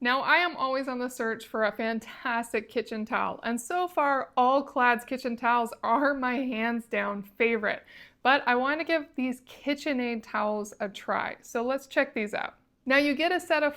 Now, I am always on the search for a fantastic kitchen towel, and so far, All-Clad's kitchen towels are my hands down favorite. But I want to give these KitchenAid towels a try, so let's check these out. Now, you get a set of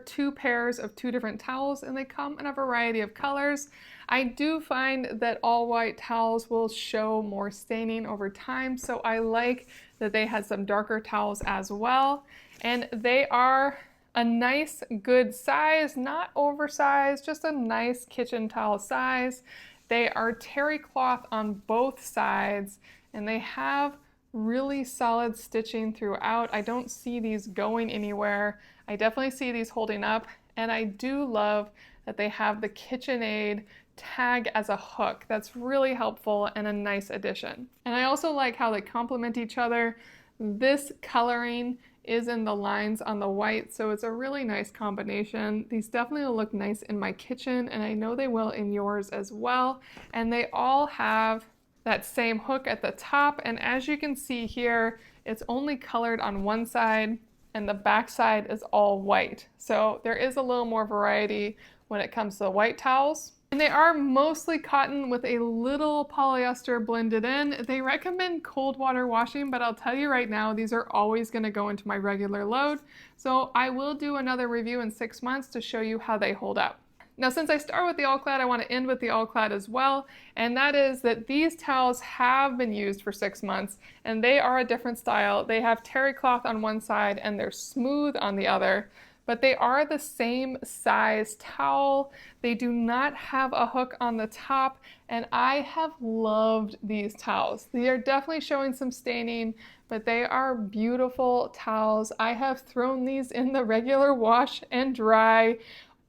2 pairs of 2 different towels, and they come in a variety of colors. I do find that all white towels will show more staining over time, so I like that they had some darker towels as well. And they are a nice, good size, not oversized, just a nice kitchen towel size. They are terry cloth on both sides, and they have really solid stitching throughout. I don't see these going anywhere. I definitely see these holding up, and I do love that they have the KitchenAid tag as a hook. That's really helpful and a nice addition. And I also like how they complement each other. This coloring is in the lines on the white, so it's a really nice combination. These definitely will look nice in my kitchen, and I know they will in yours as well. And they all have that same hook at the top, and as you can see here, it's only colored on one side and the back side is all white. So there is a little more variety when it comes to the white towels. And they are mostly cotton with a little polyester blended in. They recommend cold water washing, but I'll tell you right now, these are always going to go into my regular load. So I will do another review in 6 months to show you how they hold up. Now, since I start with the All-Clad, I want to end with the All-Clad as well, and that is that these towels have been used for 6 months, and they are a different style. They have terry cloth on one side, and they're smooth on the other, but they are the same size towel. They do not have a hook on the top, and I have loved these towels. They are definitely showing some staining, but they are beautiful towels. I have thrown these in the regular wash and dry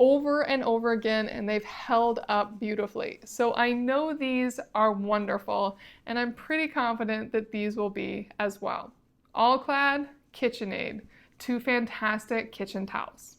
over and over again, and they've held up beautifully. So I know these are wonderful, and I'm pretty confident that these will be as well. All-Clad, KitchenAid, 2 fantastic kitchen towels.